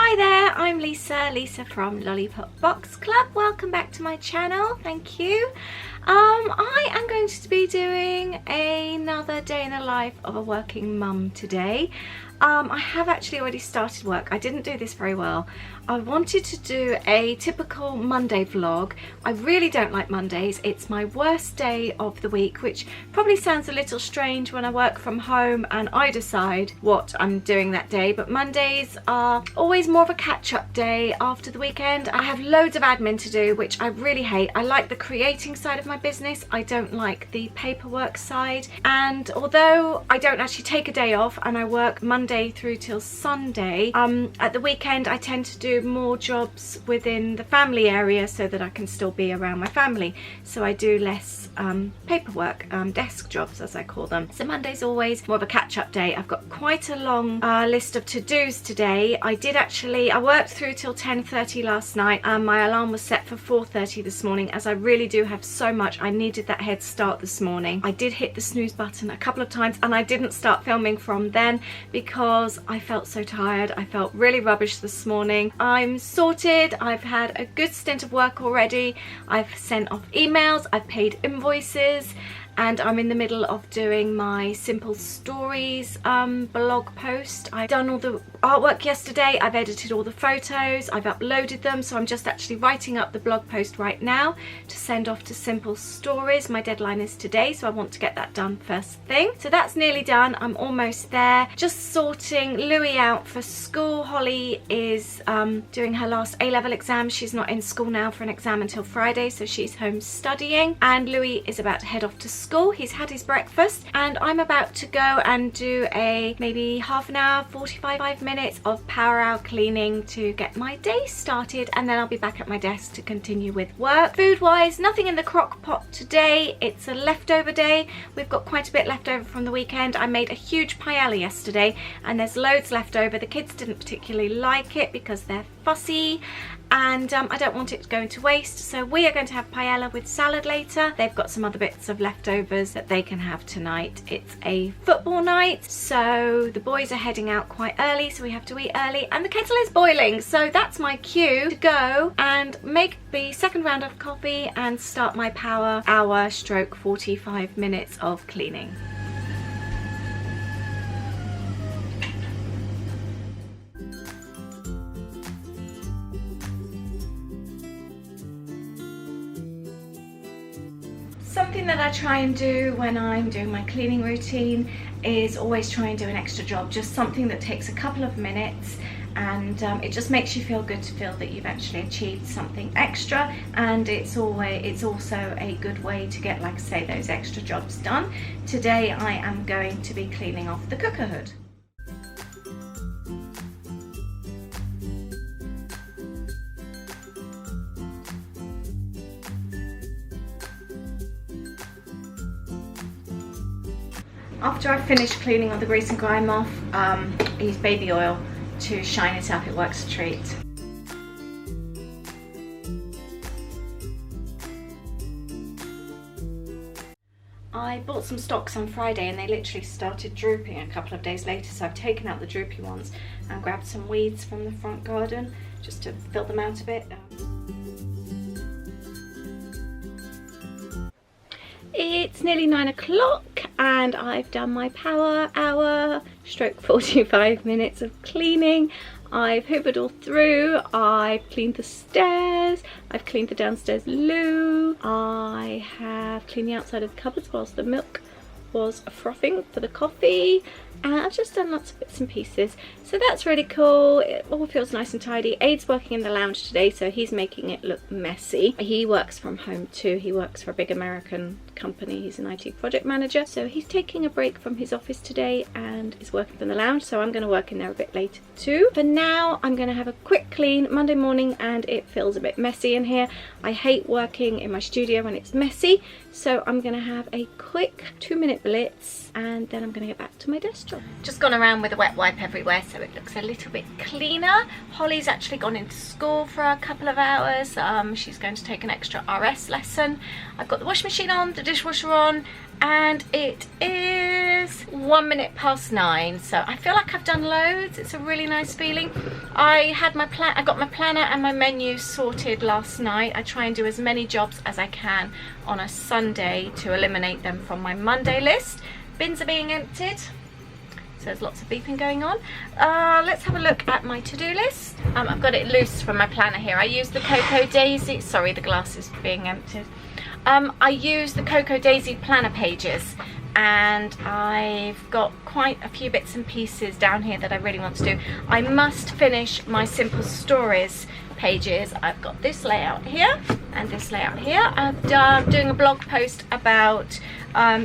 Hi there, I'm Lisa from Lollipop Box Club. Welcome back to my channel, thank you. I am going to be doing another day in the life of a working mum today. I have actually already started work. I didn't do this very well. I wanted to do a typical Monday vlog. I really don't like Mondays. It's my worst day of the week, which probably sounds a little strange when I work from home and I decide what I'm doing that day, but Mondays are always more of a catch-up day after the weekend. I have loads of admin to do, which I really hate. I like the creating side of my business. I don't like the paperwork side. And although I don't actually take a day off and I work Monday through till Sunday, at the weekend I tend to do more jobs within the family area so that I can still be around my family. So I do less paperwork, desk jobs as I call them. So Monday's always more of a catch-up day. I've got quite a long list of to-dos today. I worked through till 10:30 last night and my alarm was set for 4:30 this morning, as I really do have so much. I needed that head start this morning. I did hit the snooze button a couple of times and I didn't start filming from then because I felt so tired. I felt really rubbish this morning. I'm sorted. I've had a good stint of work already. I've sent off emails, I've paid invoices, and I'm in the middle of doing my Simple Stories blog post. I've done all the artwork yesterday, I've edited all the photos, I've uploaded them, so I'm just actually writing up the blog post right now to send off to Simple Stories. My deadline is today, so I want to get that done first thing. So that's nearly done, I'm almost there. Just sorting Louie out for school. Holly is doing her last A-level exam. She's not in school now for an exam until Friday, so she's home studying. And Louie is about to head off to school. He's had his breakfast and I'm about to go and do a maybe half an hour, 45 minutes of power hour cleaning to get my day started, and then I'll be back at my desk to continue with work. Food wise, nothing in the crock pot today. It's a leftover day. We've got quite a bit left over from the weekend. I made a huge paella yesterday and there's loads left over. The kids didn't particularly like it because they're fussy and I don't want it to go into waste, so we are going to have paella with salad later. They've got some other bits of leftovers that they can have tonight. It's a football night, so the boys are heading out quite early, so we have to eat early, and the kettle is boiling, so that's my cue to go and make the second round of coffee and start my power hour stroke 45 minutes of cleaning. Something that I try and do when I'm doing my cleaning routine is always try and do an extra job, just something that takes a couple of minutes, and it just makes you feel good to feel that you've actually achieved something extra, and it's also a good way to get, like I say, those extra jobs done. Today I am going to be cleaning off the cooker hood. After I finish cleaning all the grease and grime off, I use baby oil to shine it up. It works a treat. I bought some stocks on Friday and they literally started drooping a couple of days later, so I've taken out the droopy ones and grabbed some weeds from the front garden just to fill them out a bit. It's nearly 9 o'clock and I've done my power hour stroke 45 minutes of cleaning. I've hoovered all through, I've cleaned the stairs, I've cleaned the downstairs loo, I have cleaned the outside of the cupboards whilst the milk was frothing for the coffee, and I've just done lots of bits and pieces, so that's really cool. It all feels nice and tidy. Aid's working in the lounge today, so he's making it look messy. He works from home too. He works for a big American company. He's an IT project manager, so he's taking a break from his office today and is working from the lounge, so I'm going to work in there a bit later too. For now I'm going to have a quick clean Monday morning, and it feels a bit messy in here. I hate working in my studio when it's messy, so I'm going to have a quick 2-minute blitz and then I'm going to get back to my desk job. Just gone around with a wet wipe everywhere so it looks a little bit cleaner. Holly's actually gone into school for a couple of hours. She's going to take an extra RS lesson. I've got the washing machine on, the dishwasher on, and it is 1 minute past 9, so I feel like I've done loads. It's a really nice feeling. I got my planner and my menu sorted last night. I try and do as many jobs as I can on a Sunday to eliminate them from my Monday list. Bins are being emptied, so there's lots of beeping going on. Let's have a look at my to-do list. I've got it loose from my planner here. I use the Cocoa Daisy, sorry, the glass is being emptied. I use the Cocoa Daisy planner pages, and I've got quite a few bits and pieces down here that I really want to do. I must finish my Simple Stories pages. I've got this layout here and this layout here. I'm doing a blog post about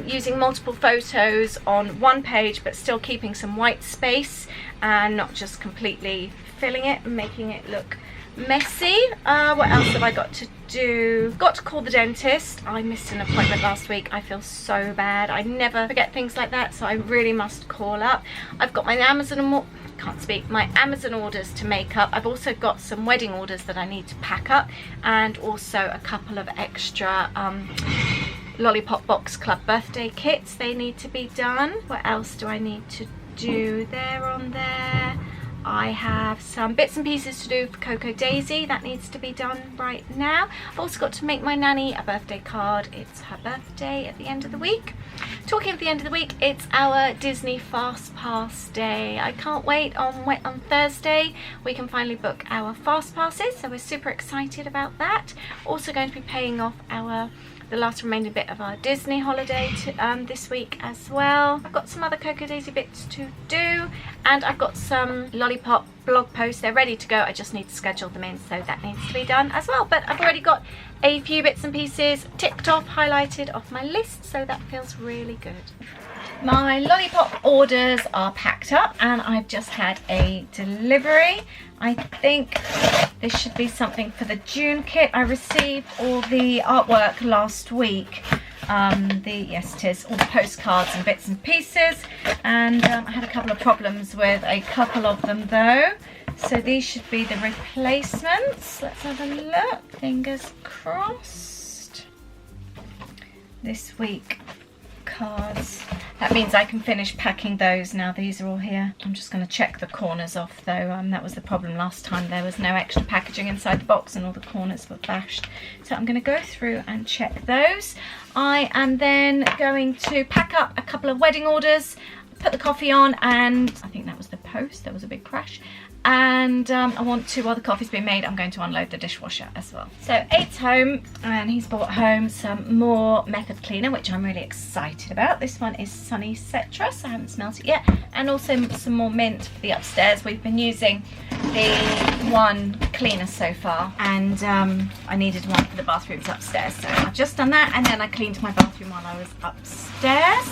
using multiple photos on one page but still keeping some white space and not just completely filling it and making it look messy. What else have I got to do? Got to call the dentist. I missed an appointment last week. I feel so bad. I never forget things like that, so I really must call up. I've got my my Amazon orders to make up. I've also got some wedding orders that I need to pack up, and also a couple of extra Lollipop Box Club birthday kits. They need to be done. What else do I need to do there on there? I have some bits and pieces to do for Cocoa Daisy. That needs to be done right now. I've also got to make my nanny a birthday card. It's her birthday at the end of the week. Talking of the end of the week, it's our Disney Fast Pass day. I can't wait. On Thursday we can finally book our Fast Passes, so we're super excited about that. Also going to be paying off the last remaining bit of our Disney holiday this week as well. I've got some other Cocoa Daisy bits to do, and I've got some Lollipop blog posts. They're ready to go. I just need to schedule them in, so that needs to be done as well. But I've already got a few bits and pieces ticked off, highlighted off my list, so that feels really good. My Lollipop orders are packed up and I've just had a delivery. I think this should be something for the June kit. I received all the artwork last week. Yes, it is, all the postcards and bits and pieces, and I had a couple of problems with a couple of them though, so these should be the replacements. Let's have a look. Fingers crossed. This week cards. That means I can finish packing those now. These are all here. I'm just going to check the corners off though. That was the problem last time. There was no extra packaging inside the box and all the corners were bashed. So I'm going to go through and check those. I am then going to pack up a couple of wedding orders, put the coffee on, and I think that was the post. There was a big crash. And I want to, while the coffee's being made, I'm going to unload the dishwasher as well. So Aid's home and he's brought home some more method cleaner, which I'm really excited about. This one is Sunny Citrus. I haven't smelt it yet. And also some more mint for the upstairs. We've been using the one cleaner so far, and I needed one for the bathrooms upstairs. So I've just done that, and then I cleaned my bathroom while I was upstairs.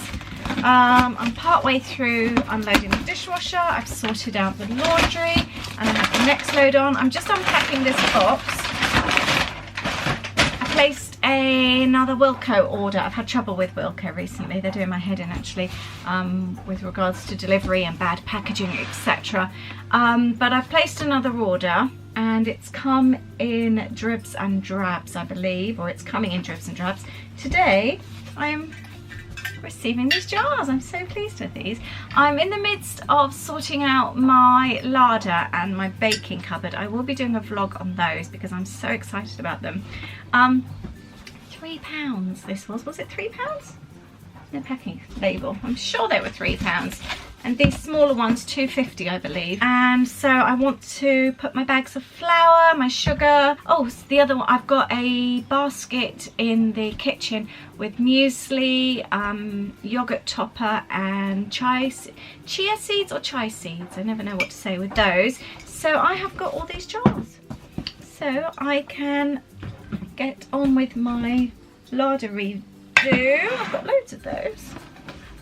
I'm part way through unloading the dishwasher. I've sorted out the laundry and I have the next load on. I'm just unpacking this box. I placed another Wilko order. I've had trouble with Wilko recently. They're doing my head in actually, with regards to delivery and bad packaging, etc. But I've placed another order and it's come in dribs and drabs, I believe, or it's coming in dribs and drabs. Today I'm receiving these jars. I'm so pleased with these. I'm in the midst of sorting out my larder and my baking cupboard. I will be doing a vlog on those because I'm so excited about them. £3 this was it £3? The packing label, I'm sure they were £3. And these smaller ones, £2.50 I believe. And so I want to put my bags of flour, my sugar. Oh, the other one, I've got a basket in the kitchen with muesli, yogurt topper, and chia seeds or chai seeds. I never know what to say with those. So I have got all these jars. So I can get on with my larder redo. I've got loads of those.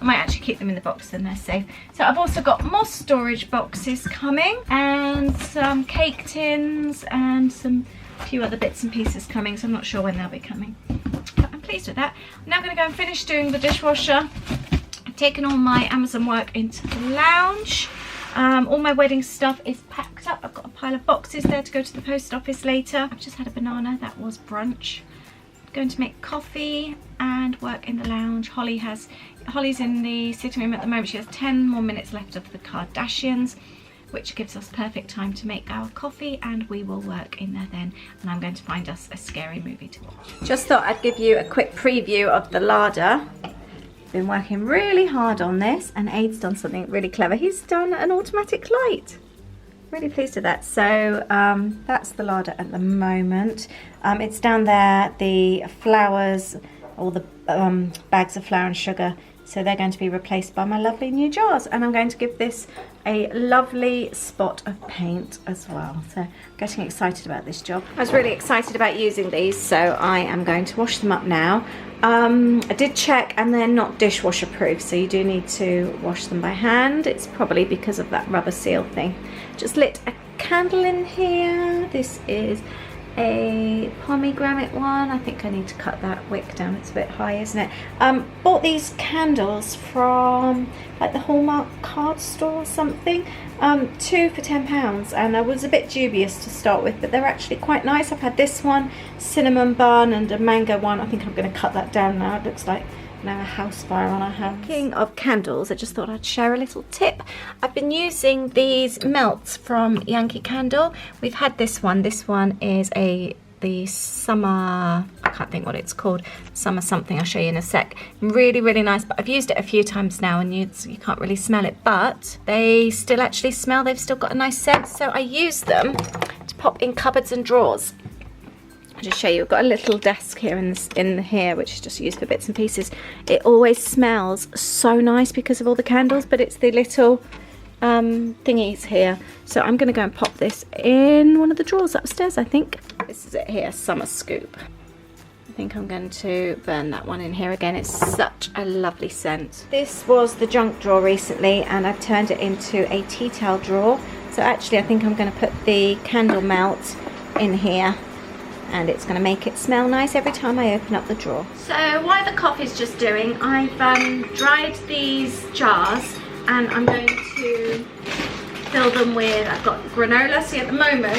I might actually keep them in the box, then they're safe. So I've also got more storage boxes coming, and some cake tins, and a few other bits and pieces coming, so I'm not sure when they'll be coming. But I'm pleased with that. I'm now going to go and finish doing the dishwasher. I've taken all my Amazon work into the lounge. All my wedding stuff is packed up. I've got a pile of boxes there to go to the post office later. I've just had a banana. That was brunch. going to make coffee and work in the lounge. Holly's in the sitting room at the moment. She has 10 more minutes left of the Kardashians, which gives us perfect time to make our coffee, and we will work in there then. And I'm going to find us a scary movie to watch. Just thought I'd give you a quick preview of the larder. Been working really hard on this, and Aid's done something really clever. He's done an automatic light. Really pleased with that. So that's the larder at the moment. It's down there, the flowers, all the bags of flour and sugar, so they're going to be replaced by my lovely new jars, and I'm going to give this a lovely spot of paint as well. So getting excited about this job. I was really excited about using these, so I am going to wash them up now. I did check, and they're not dishwasher proof, so you do need to wash them by hand. It's probably because of that rubber seal thing. Just lit a candle in here. This is a pomegranate one. I think I need to cut that wick down, it's a bit high, isn't it? Bought these candles from like the Hallmark card store or something. 2 for £10, and I was a bit dubious to start with, but they're actually quite nice. I've had this one, cinnamon bun, and a mango one. I think I'm going to cut that down now. It looks like now a house fire on our hands. Speaking of candles, I just thought I'd share a little tip. I've been using these melts from Yankee Candle. We've had this one. This one is the summer, I can't think what it's called, summer something, I'll show you in a sec. Really, really nice, but I've used it a few times now, and you can't really smell it, but they still actually smell. They've still got a nice scent, so I use them to pop in cupboards and drawers. I'll just show you. I've got a little desk here in here, which is just used for bits and pieces. It always smells so nice because of all the candles, but it's the little thingies here. So I'm going to go and pop this in one of the drawers upstairs, I think. This is it here, Summer Scoop. I think I'm going to burn that one in here again. It's such a lovely scent. This was the junk drawer recently, and I've turned it into a tea towel drawer. So actually I think I'm going to put the candle melt in here, and it's going to make it smell nice every time I open up the drawer. So while the coffee's just doing, I've dried these jars, and I'm going to fill them with, I've got granola. See, at the moment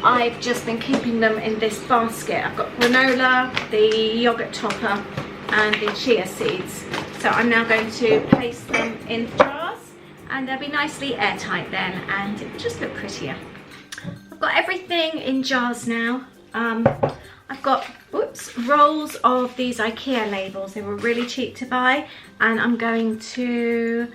I've just been keeping them in this basket. I've got granola, the yogurt topper, and the chia seeds. So I'm now going to place them in jars, and they'll be nicely airtight then, and it will just look prettier. I've got everything in jars now. I've got rolls of these IKEA labels. They were really cheap to buy, and I'm going to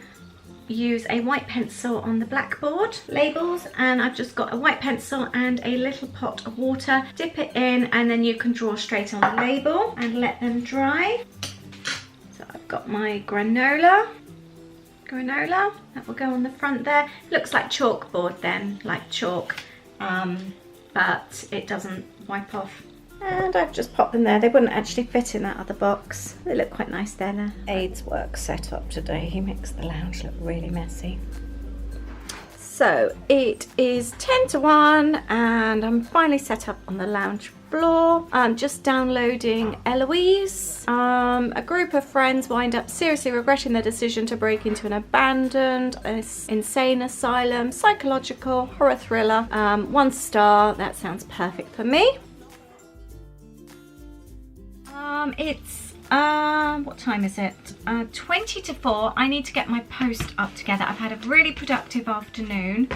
use a white pencil on the blackboard labels, and I've just got a white pencil and a little pot of water. Dip it in, and then you can draw straight on the label and let them dry. So I've got my granola that will go on the front there. Looks like chalkboard then, like chalk, but it doesn't wipe off. And I've just popped them there. They wouldn't actually fit in that other box. They look quite nice there now. Aid's work set up today. He makes the lounge look really messy. So it is 10 to 1, and I'm finally set up on the lounge floor. I'm just downloading Eloise. A group of friends wind up seriously regretting their decision to break into an abandoned insane asylum, psychological horror thriller. 1 star. That sounds perfect for me. It's what time is it? 20 to 4. I need to get my post up together. I've had a really productive afternoon.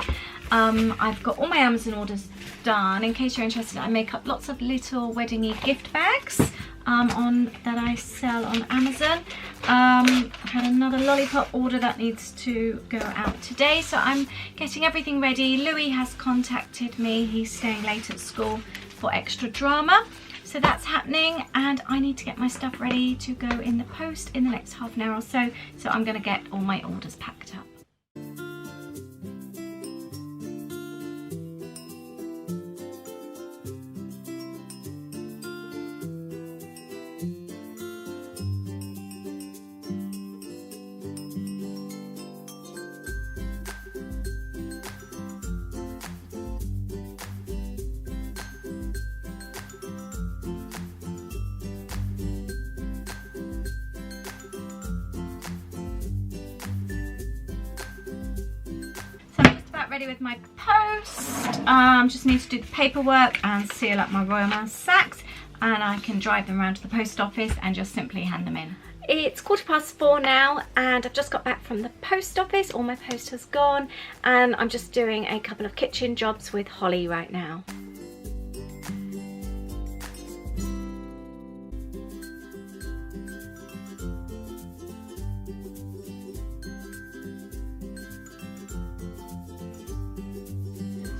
I've got all my Amazon orders done. In case you're interested, I make up lots of little wedding-y gift bags that I sell on Amazon. I've had another lollipop order that needs to go out today, so I'm getting everything ready. Louis has contacted me. He's staying late at school for extra drama. So that's happening, and I need to get my stuff ready to go in the post in the next half an hour or so. So I'm going to get all my orders packed up. Ready with my post. Just need to do the paperwork and seal up my Royal Mail sacks. and I can drive them around to the post office and just simply hand them in. It's 4:15 now and I've just got back from the post office. All my post has gone and I'm just doing a couple of kitchen jobs with Holly right now.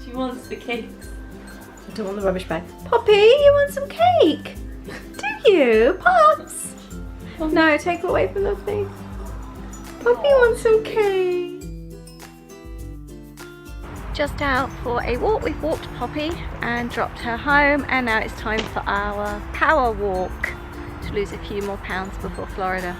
She wants the cakes. I don't want the rubbish bag. Poppy, you want some cake? Do you? Pops? No, take it away from the thing. Poppy wants some cake. Just out for a walk. We've walked Poppy and dropped her home, and now it's time for our power walk to lose a few more pounds before Florida.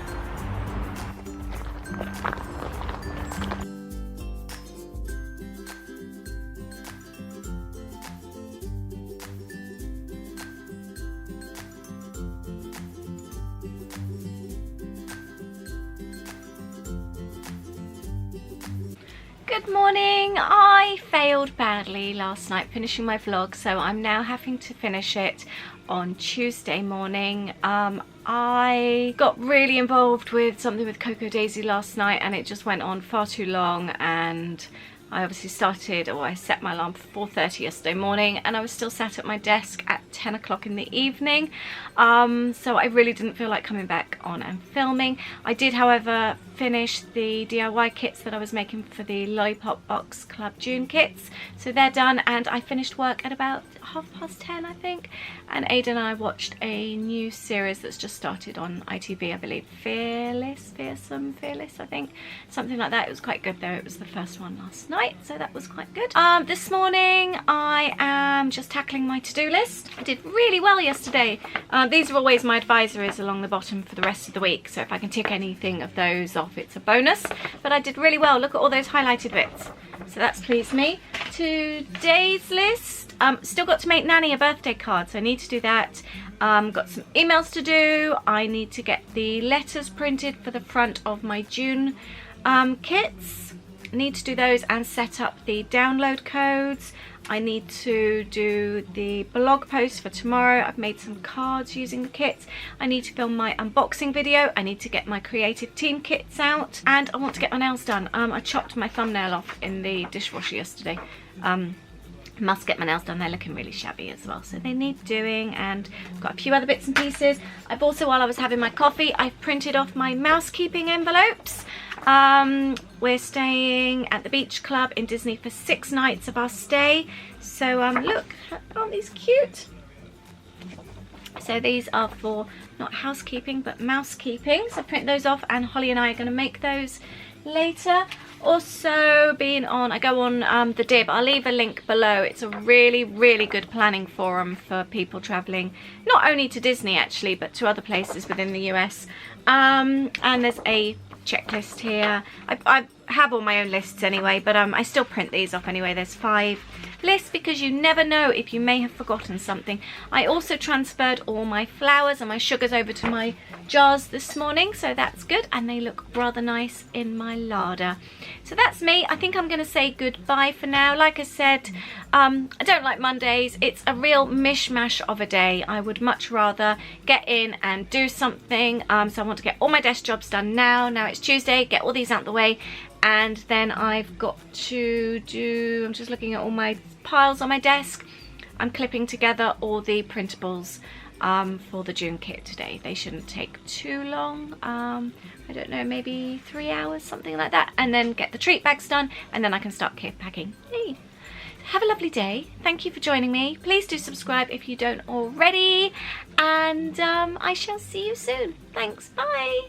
Good morning. I failed badly last night finishing my vlog, so I'm now having to finish it on Tuesday morning. I got really involved with something with Coco Daisy last night and it just went on far too long, and I obviously started, or I set my alarm for 4:30 yesterday morning, and I was still sat at my desk at 10 o'clock in the evening. So I really didn't feel like coming back on and filming. I did, however, finish the DIY kits that I was making for the Lollipop Box Club June kits. So they're done, and I finished work at about 10:30, I think. And Ada and I watched a new series that's just started on ITV, I believe. Fearless, I think. Something like that. It was quite good though. It was the first one last night, so that was quite good. This morning I am just tackling my to-do list. I did really well yesterday. These are always my advisories along the bottom for the rest of the week, so if I can tick anything of those off, it's a bonus. But I did really well. Look at all those highlighted bits. So that's pleased me. Today's list, still got to make Nanny a birthday card, so I need to do that. Got some emails to do. I need to get the letters printed for the front of my June kits. I need to do those and set up the download codes. I need to do the blog post for tomorrow. I've made some cards using the kits. I need to film my unboxing video. I need to get my creative team kits out, and I want to get my nails done. I chopped my thumbnail off in the dishwasher yesterday. Must get my nails done. They're looking really shabby as well, so they need doing, and got a few other bits and pieces. I've also, while I was having my coffee, I've printed off my mousekeeping envelopes. We're staying at the beach club in Disney for 6 nights of our stay. So look, aren't these cute? So these are for not housekeeping but mousekeeping. So print those off, and Holly and I are going to make those later. Also being on, I go on the Dib. I'll leave a link below. It's a really, really good planning forum for people traveling, not only to Disney actually, but to other places within the US. And there's a checklist here. I have all my own lists anyway, but I still print these off anyway. There's 5 lists because you never know if you may have forgotten something. I also transferred all my flours and my sugars over to my jars this morning, so that's good, and they look rather nice in my larder. So that's me. I think I'm going to say goodbye for now. Like I said, I don't like Mondays. It's a real mishmash of a day. I would much rather get in and do something. So I want to get all my desk jobs done now. Now it's Tuesday, get all these out the way, and then I've got to do, I'm just looking at all my piles on my desk. I'm clipping together all the printables for the June kit today. They shouldn't take too long. I don't know, maybe 3 hours, something like that, and then get the treat bags done, and then I can start kit packing. Hey. Have a lovely day. Thank you for joining me. Please do subscribe if you don't already, and I shall see you soon. Thanks, bye.